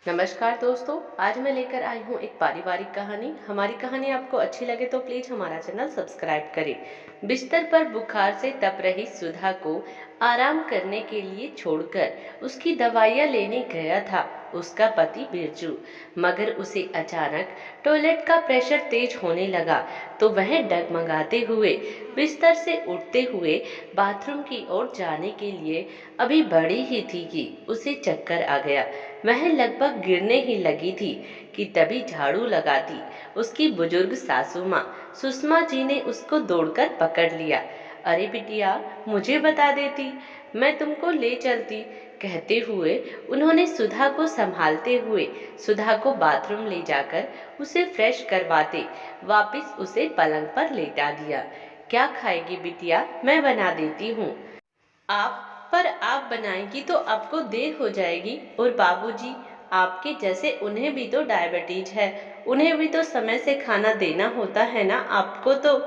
नमस्कार दोस्तों। आज मैं लेकर आई हूँ एक पारिवारिक कहानी। हमारी कहानी आपको अच्छी लगे तो प्लीज हमारा चैनल सब्सक्राइब करें। बिस्तर पर बुखार से तप रही सुधा को आराम करने के लिए छोड़कर उसकी दवाइयाँ लेने गया था उसका पति बिरजू। मगर उसे अचानक टॉयलेट का प्रेशर तेज होने लगा तो वह डगमगाते हुए बिस्तर से उठते हुए बाथरूम की ओर जाने के लिए अभी बढ़ी ही थी कि उसे चक्कर आ गया। वह लगभग गिरने ही लगी थी कि तभी झाड़ू लगाती उसकी बुजुर्ग सासू माँ सुषमा जी ने उसको दौड़कर पकड़ लिया। अरे बिटिया, मुझे बता देती, मैं तुमको ले चलती। कहते हुए उन्होंने सुधा को संभालते हुए सुधा को बाथरूम ले जाकर उसे फ्रेश करवाते वापस उसे पलंग पर लेटा दिया। क्या खाएगी बिटिया, मैं बना देती हूँ। आप पर आप बनाएंगी तो आपको देर हो जाएगी। और बाबूजी, आपके जैसे उन्हें भी तो डायबिटीज है, उन्हें भी तो समय से खाना देना होता है ना आपको तो।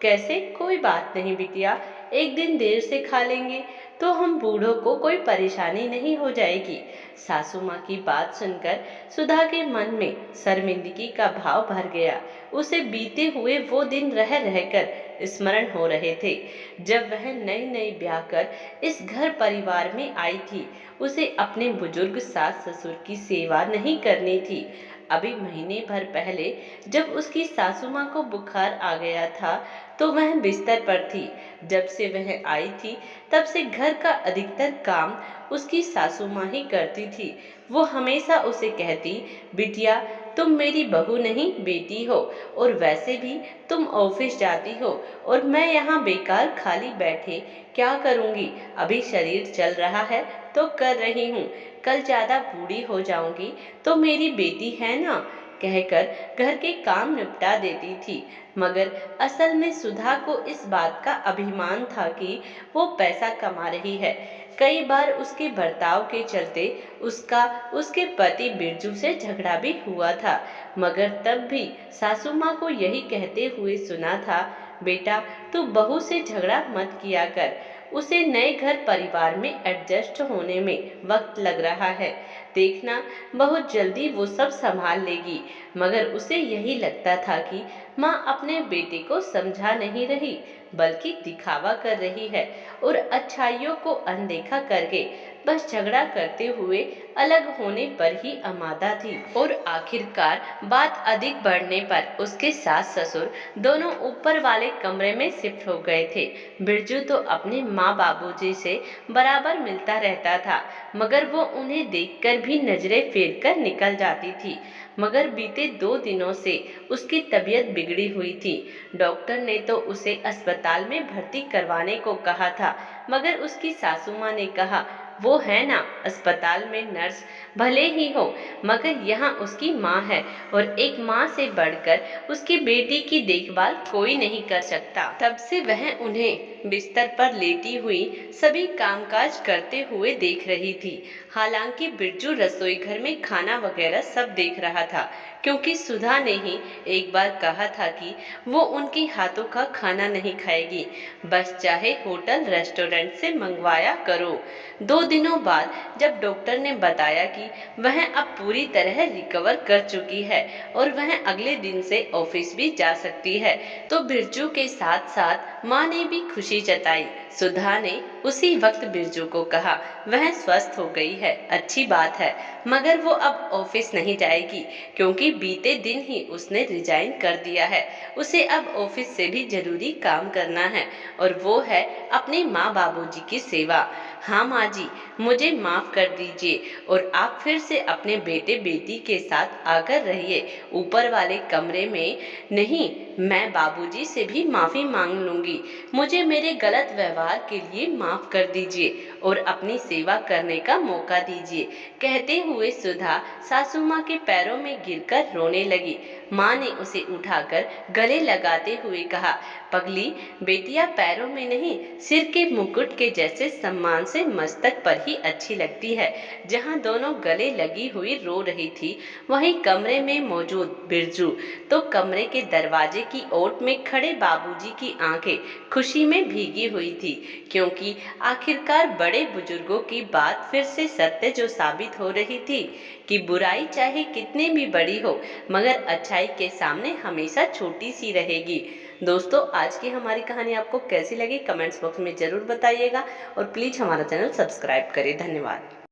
कैसे? कोई बात नहीं बिटिया, एक दिन देर से खा लेंगे तो हम बूढ़ों को कोई परेशानी नहीं हो जाएगी। सासू माँ की बात सुनकर सुधा के मन में शर्मिंदगी का भाव भर गया। उसे बीते हुए वो दिन रह रहकर स्मरण हो रहे थे जब वह नई नई ब्याह कर इस घर परिवार में आई थी। उसे अपने बुजुर्ग सास ससुर की सेवा नहीं करनी थी। अभी महीने भर पहले जब उसकी सासू माँ को बुखार आ गया था तो वह बिस्तर पर थी। जब से वह आई थी तब से घर का अधिकतर काम उसकी सासू माँ ही करती थी। वो हमेशा उसे कहती, बिटिया, तुम मेरी बहू नहीं बेटी हो, और वैसे भी तुम ऑफिस जाती हो और मैं यहाँ बेकार खाली बैठे क्या करूँगी। अभी शरीर चल रहा है तो कर रही हूँ, कल ज्यादा बूढ़ी हो जाऊंगी तो मेरी बेटी है ना, कहकर घर के काम निपटा देती थी। मगर असल में सुधा को इस बात का अभिमान था कि वो पैसा कमा रही है। कई बार उसके बर्ताव के चलते उसका उसके पति बिरजू से झगड़ा भी हुआ था। मगर तब भी सासू माँ को यही कहते हुए सुना था, बेटा, तू बहू से झगड़ा मत किया कर, उसे नए घर परिवार में एडजस्ट होने में वक्त लग रहा है, देखना बहुत जल्दी वो सब संभाल लेगी। मगर उसे यही लगता था कि माँ अपने बेटे को समझा नहीं रही बल्कि दिखावा कर रही है और अच्छाइयों को अनदेखा करके बस झगड़ा करते हुए अलग होने पर ही आमादा थी। और आखिरकार बात अधिक बढ़ने पर उसके सास ससुर दोनों ऊपर वाले कमरे में शिफ्ट हो गए थे। बिरजू तो अपने माँ बाबूजी से बराबर मिलता रहता था मगर वो उन्हें देखकर भी नजरें फेर कर निकल जाती थी। मगर बीते 2 दिनों से उसकी तबीयत बिगड़ी हुई थी। डॉक्टर ने तो उसे अस्पताल में भर्ती करवाने को कहा था मगर उसकी सासू माँ ने कहा, वो है ना अस्पताल में नर्स, भले ही हो मगर यहाँ उसकी माँ है और एक माँ से बढ़कर उसकी बेटी की देखभाल कोई नहीं कर सकता। तब से वह उन्हें बिस्तर पर लेटी हुई सभी कामकाज करते हुए देख रही थी। हालांकि बिरजू रसोई घर में खाना वगैरह सब देख रहा था क्योंकि सुधा ने ही एक बार कहा था कि वो उनके हाथों का खाना नहीं खाएगी, बस चाहे होटल रेस्टोरेंट से मंगवाया करो। 2 दिनों बाद जब डॉक्टर ने बताया कि वह अब पूरी तरह रिकवर कर चुकी है और वह अगले दिन से ऑफिस भी जा सकती है तो बिरजू के साथ साथ माँ ने भी खुशी जताई। सुधा ने उसी वक्त बिरजू को कहा, वह स्वस्थ हो गई है, अच्छी बात है, मगर वो अब ऑफिस नहीं जाएगी क्योंकि बीते दिन ही उसने रिजाइन कर दिया है। उसे अब ऑफिस से भी जरूरी काम करना है और वो है अपने माँ बाबूजी की सेवा। हाँ माँ जी, मुझे माफ कर दीजिए और आप फिर से अपने बेटे बेटी के साथ आकर रहिए ऊपर वाले कमरे में। नहीं, मैं बाबूजी से भी माफी मांग लूंगी, मुझे मेरे गलत व्यवहार के लिए माफ कर दीजिए और अपनी सेवा करने का मौका दीजिए। कहते हुए सुधा सासू माँ के पैरों में गिरकर रोने लगी। माँ ने उसे उठाकर गले लगाते हुए कहा, पगली, बेटियां पैरों में नहीं सिर के मुकुट के जैसे सम्मान से मस्तक पर ही अच्छी लगती है। जहाँ दोनों गले लगी हुई रो रही थी वहीं कमरे में मौजूद बिरजू तो कमरे के दरवाजे की ओट में खड़े बाबूजी की आंखें खुशी में भीगी हुई थी क्योंकि आखिरकार बड़े बुजुर्गों की बात फिर से सत्य जो साबित हो रही थी कि बुराई चाहे कितनी भी बड़ी हो मगर अच्छाई के सामने हमेशा छोटी सी रहेगी। दोस्तों, आज की हमारी कहानी आपको कैसी लगी कमेंट्स बॉक्स में ज़रूर बताइएगा और प्लीज़ हमारा चैनल सब्सक्राइब करें। धन्यवाद।